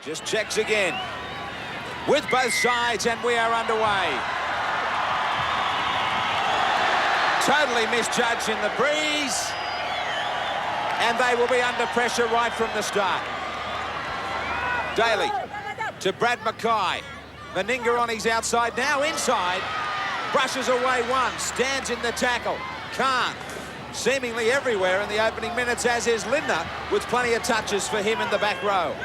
Just checks again. With both sides, and we are underway. Totally misjudged in the breeze. And they will be under pressure right from the start. Daly to Brad Mackay. Meninga on his outside, now inside. Brushes away one, stands in the tackle. Can't. Seemingly everywhere in the opening minutes, as is Lindner, with plenty of touches for him in the back row.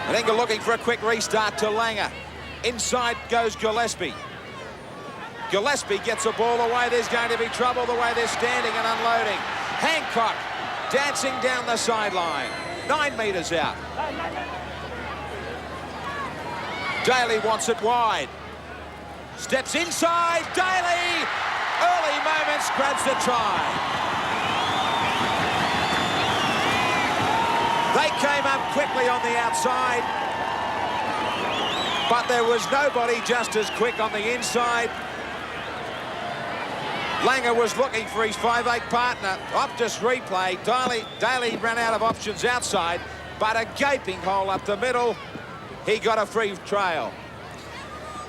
Meninga looking for a quick restart to Langer. Inside goes Gillespie. Gillespie gets a ball away. There's going to be trouble the way they're standing and unloading. Hancock dancing down the sideline. 9 metres out. Daly wants it wide. Steps inside. Daly, early moments, grabs the try. They came up quickly on the outside, but there was nobody just as quick on the inside. Langer was looking for his 5'8" partner. Optus replay. Daly ran out of options outside, but a gaping hole up the middle. He got a free trail.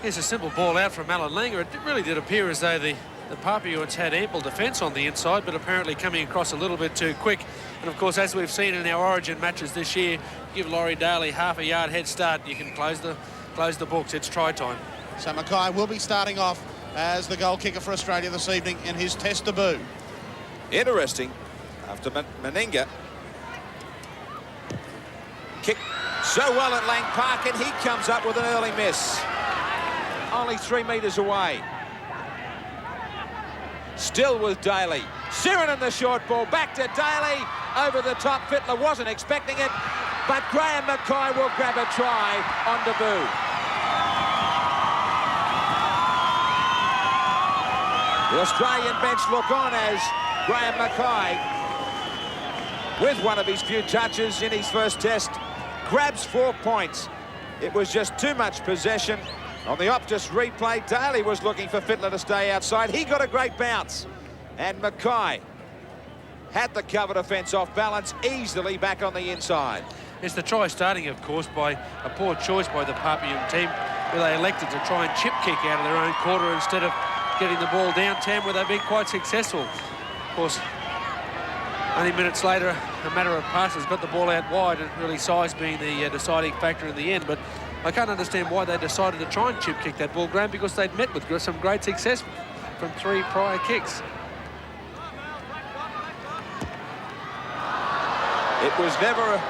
Here's a simple ball out from Alan Langer. It really did appear as though the Papillons had ample defence on the inside, but apparently coming across a little bit too quick. And, of course, as we've seen in our Origin matches this year, give Laurie Daly half a yard head start, you can close the books. It's try time. So Mackay will be starting off as the goal kicker for Australia this evening in his test debut. Interesting, after Meninga kicked so well at Lang Park, and he comes up with an early miss. Only 3 metres away. Still with Daly. Siren in the short ball, back to Daly, over the top. Fittler wasn't expecting it, but Graham Mackay will grab a try on debut. The Australian bench look on as Graham Mackay, with one of his few touches in his first test, grabs 4 points. It was just too much possession. On the Optus replay, Daly was looking for Fittler to stay outside. He got a great bounce. And Mackay had the cover defence off balance, easily back on the inside. It's the try starting, of course, by a poor choice by the Papillon team, where they elected to try and chip kick out of their own quarter instead of getting the ball down. Tam, where they've been quite successful. Of course, only minutes later, a matter of passes, got the ball out wide, and really size being the deciding factor in the end. But I can't understand why they decided to try and chip kick that ball, Graham, because they'd met with some great success from 3 prior kicks. It was never,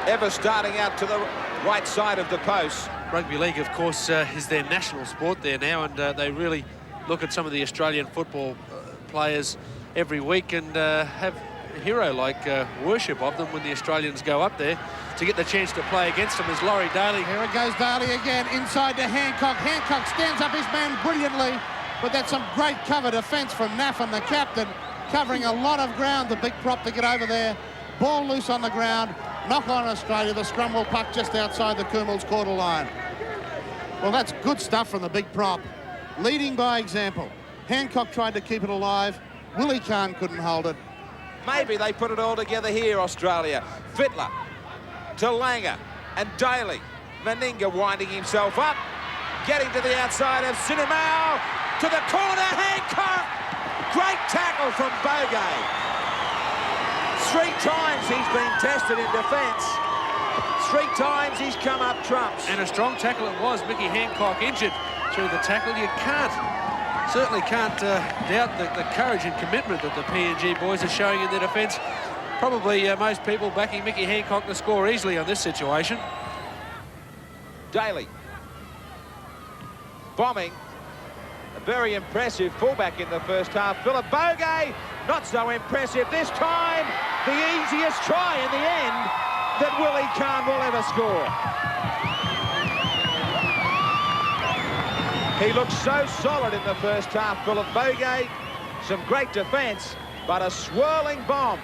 ever starting out to the right side of the post. Rugby league, of course, is their national sport there now, and they really look at some of the Australian football players every week and have a hero-like worship of them when the Australians go up there to get the chance to play against them. As Laurie Daly. Here it goes, Daly again, inside to Hancock. Hancock stands up his man brilliantly, but that's some great cover defence from Naffin, the captain, covering a lot of ground, the big prop to get over there. Ball loose on the ground, knock on Australia. The scrum will puck just outside the Kumals quarter line. Well, that's good stuff from the big prop. Leading by example. Hancock tried to keep it alive. Willie Kahn couldn't hold it. Maybe they put it all together here, Australia. Fittler to Langer and Daly. Meninga winding himself up, getting to the outside of Sinemau, to the corner, Hancock! Great tackle from Bogey. 3 times he's been tested in defence. 3 times he's come up trumps. And a strong tackle it was. Mickey Hancock injured through the tackle. You certainly can't doubt the courage and commitment that the PNG boys are showing in their defence. Probably most people backing Mickey Hancock to score easily on this situation. Daly bombing. A very impressive fullback in the first half. Philip Bogey, not so impressive this time. The easiest try in the end that Willie Kahn will ever score. He looked so solid in the first half, Philip Bogey. Some great defence, but a swirling bomb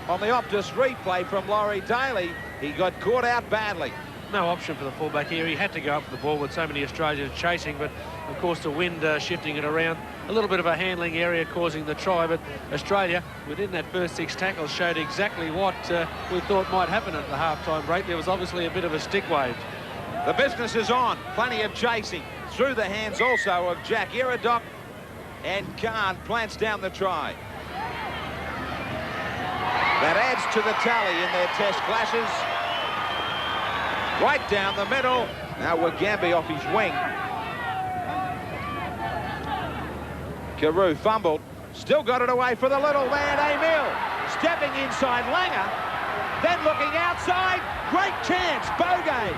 on the Optus replay from Laurie Daly. He got caught out badly. no option for the fullback here. He had to go up for the ball with so many Australians chasing, but of course the wind shifting it around. A little bit of a handling area causing the try, but Australia, within that first 6 tackles, showed exactly what we thought might happen at the half-time break. There was obviously a bit of a stick wave. The business is on. Plenty of chasing. Through the hands also of Jack Iridoc, and Khan plants down the try. That adds to the tally in their test clashes. Right down the middle. Now Wagambi off his wing. Carew fumbled. Still got it away for the little man, Emil. Stepping inside Langer. Then looking outside. Great chance. Bogey.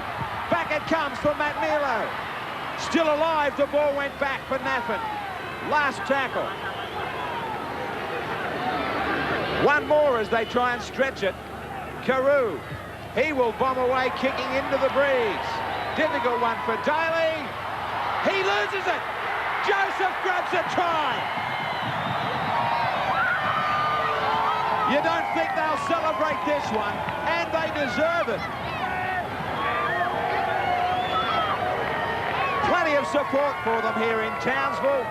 Back it comes for Matt Milo. Still alive. The ball went back for Naffin. Last tackle. One more as they try and stretch it. Carew. He will bomb away, kicking into the breeze. Difficult one for Daly. He loses it. Joseph grabs a try. You don't think they'll celebrate this one, and they deserve it. Plenty of support for them here in Townsville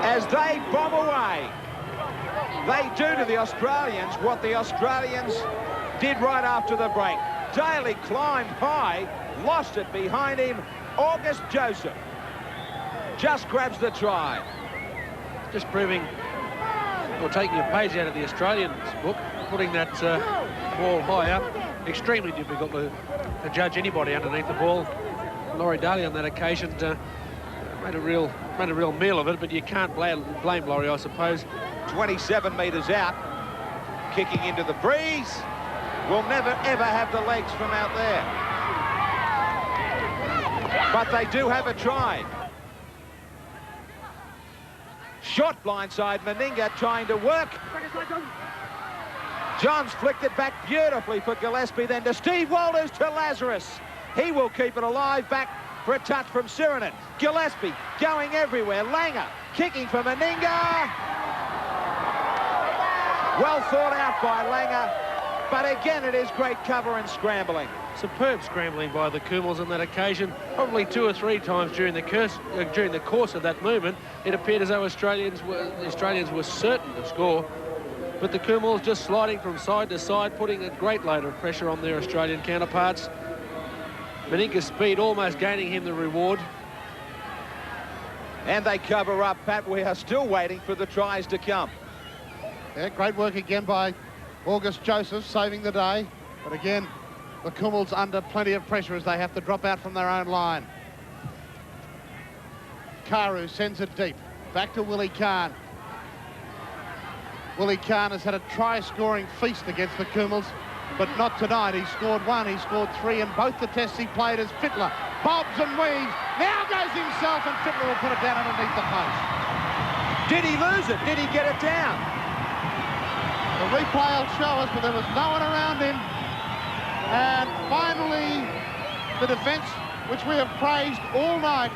as they bomb away. They do to the Australians what the Australians did right after the break. Daly climbed high, lost it behind him. August Joseph just grabs the try. Just proving, or taking a page out of the Australians book, putting that ball high up. Extremely difficult to judge anybody underneath the ball. Laurie Daly on that occasion made a real meal of it, but you can't blame Laurie, I suppose. 27 metres out, kicking into the breeze. Will never ever have the legs from out there. But they do have a try. Shot blindside, Meninga trying to work. Johns flicked it back beautifully for Gillespie, then to Steve Walters, to Lazarus. He will keep it alive, back for a touch from Sirinen. Gillespie going everywhere. Langer kicking for Meninga. Well thought out by Langer, but again it is great cover and scrambling. Superb scrambling by the Kumals on that occasion. Probably 2 or 3 times during the course of that movement, it appeared as though the Australians were certain to score. But the Kumals just sliding from side to side, putting a great load of pressure on their Australian counterparts. Meninga's speed almost gaining him the reward. And they cover up, Pat. We are still waiting for the tries to come. Yeah, great work again by August Joseph, saving the day. But again, the Kumals under plenty of pressure as they have to drop out from their own line. Carew sends it deep. Back to Willie Kahn. Willie Kahn has had a try-scoring feast against the Kumals, but not tonight. He scored 1, he scored 3 in both the tests he played as Fittler. Bobs and weaves. Now goes himself, and Fittler will put it down underneath the post. Did he lose it? Did he get it down? The replay will show us, but there was no one around him. And finally, the defence, which we have praised all night,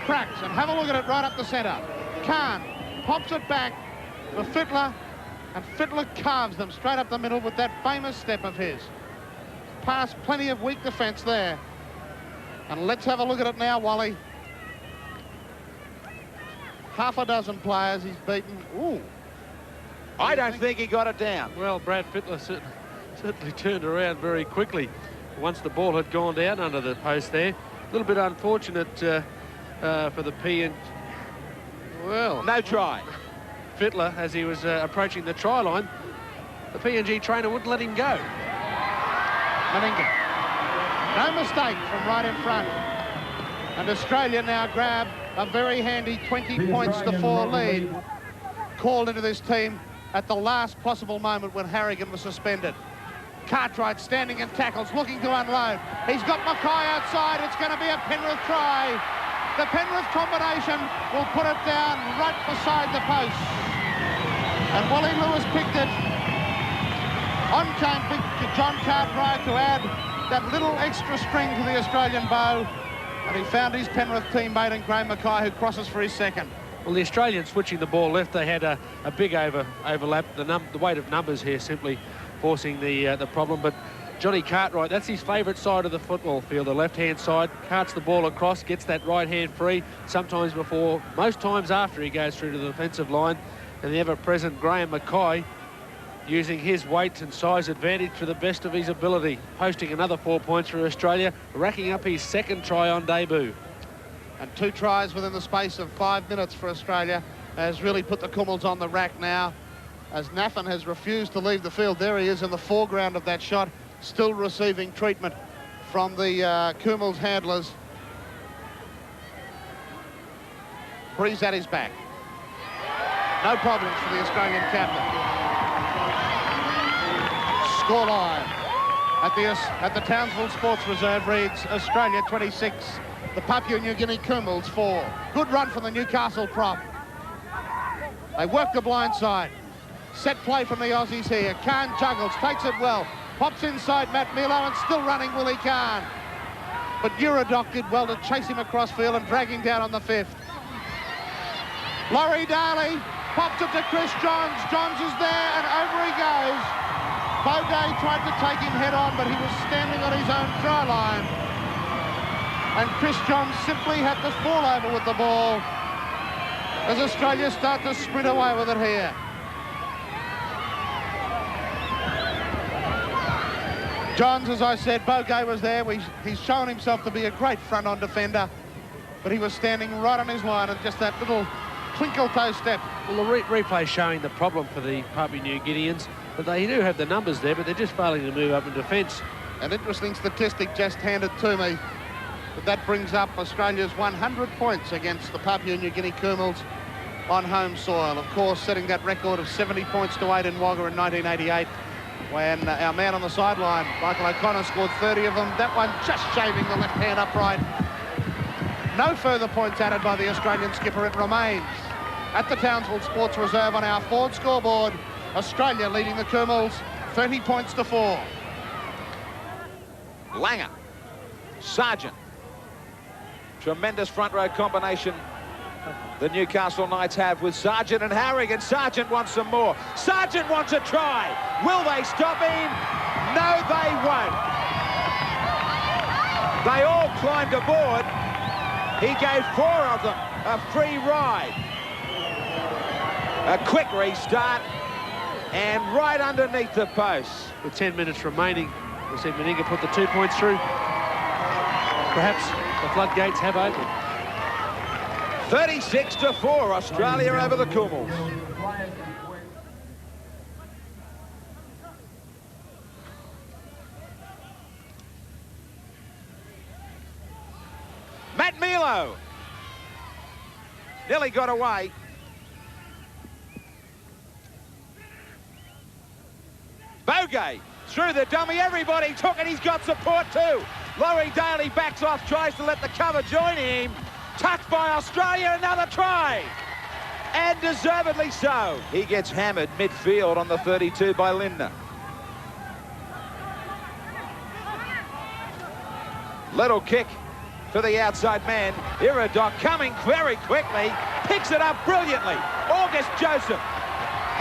cracks. And have a look at it right up the centre. Kahn pops it back for Fittler, and Fittler carves them straight up the middle with that famous step of his. Past plenty of weak defence there. And let's have a look at it now, Wally. Half a dozen players he's beaten. Ooh. I don't think he got it down. Well, Brad Fittler certainly turned around very quickly once the ball had gone down under the post there. A little bit unfortunate for the P and... Well... No try. Fittler, as he was approaching the try line, the PNG trainer wouldn't let him go. Meninga. No mistake from right in front. And Australia now grab a very handy 20 points to 4 lead. Called into this team at the last possible moment when Harrigan was suspended. Cartwright standing in tackles, looking to unload. He's got Mackay outside. It's going to be a Penrith try. The Penrith combination will put it down right beside the post. And Wally Lewis picked it. On came big John Cartwright to add that little extra string to the Australian bow. And he found his Penrith teammate in Graham Mackay, who crosses for his second. Well, the Australians switching the ball left, they had a big overlap. The weight of numbers here simply forcing the problem. But Johnny Cartwright, that's his favourite side of the football field, the left-hand side. Carts the ball across, gets that right hand free, sometimes before, most times after he goes through to the defensive line. And the ever-present Graham Mackay, using his weight and size advantage to the best of his ability, posting another 4 points for Australia, racking up his second try on debut. And 2 tries within the space of 5 minutes for Australia has really put the Kumuls on the rack now, as Naffin has refused to leave the field. There he is in the foreground of that shot, still receiving treatment from the Kumuls handlers. Breeze at his back. No problems for the Australian captain. Scoreline at the Townsville Sports Reserve reads Australia 26, the Papua New Guinea Kumuls 4. Good run from the Newcastle prop. They work the blind side. Set play from the Aussies here. Khan juggles, takes it well. Pops inside Matt Milo and still running Willie Khan. But Uradoc did well to chase him across field and drag him down on the 5th. Laurie Daly pops it to Chris Johns. Johns is there and over he goes. Bogay tried to take him head on, but he was standing on his own try line. And Chris Johns simply had to fall over with the ball as Australia start to sprint away with it here. Johns, as I said, Bogay was there. He's shown himself to be a great front-on defender, but he was standing right on his line and just that little twinkle toe step. Well, the replay showing the problem for the Papua New Guineans, but they do have the numbers there, but they're just failing to move up in defence. An interesting statistic just handed to me, but that brings up Australia's 100 points against the Papua New Guinea Kumuls on home soil. Of course, setting that record of 70 points to 8 in Wagga in 1988, when our man on the sideline, Michael O'Connor, scored 30 of them. That one just shaving the left hand upright. No further points added by the Australian skipper. It remains at the Townsville Sports Reserve on our Ford scoreboard. Australia leading the Kumuls 30 points to 4. Langer, Sargent. Tremendous front row combination the Newcastle Knights have with Sargent and Harrigan. Sargent wants some more. Sargent wants a try. Will they stop him? No, they won't. They all climbed aboard. He gave 4 of them a free ride. A quick restart and right underneath the post. With 10 minutes remaining, we see Meninga put the 2 points through. Perhaps the floodgates have opened. 36-4, Australia over the Kumuls. Matt Milo nearly got away. Bogay through the dummy. Everybody took it. He's got support too. Laurie Daly backs off, tries to let the cover join him. Touched by Australia, another try. And deservedly so. He gets hammered midfield on the 32 by Lindner. Little kick for the outside man. Uradoc coming very quickly. Picks it up brilliantly. August Joseph.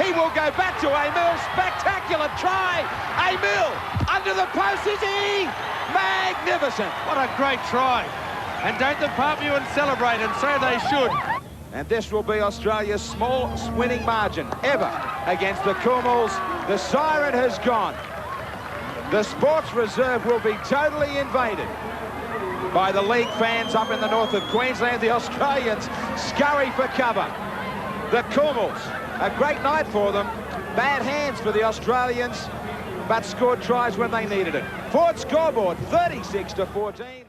He will go back to Emil. Spectacular try. Emil under the post, is he? Magnificent. What a great try. And don't the Papuans celebrate, and so they should. And this will be Australia's smallest winning margin ever against the Kumuls. The siren has gone. The Sports Reserve will be totally invaded by the league fans up in the north of Queensland. The Australians scurry for cover. The Kumuls, a great night for them. Bad hands for the Australians, but scored tries when they needed it. Ford scoreboard, 36-14.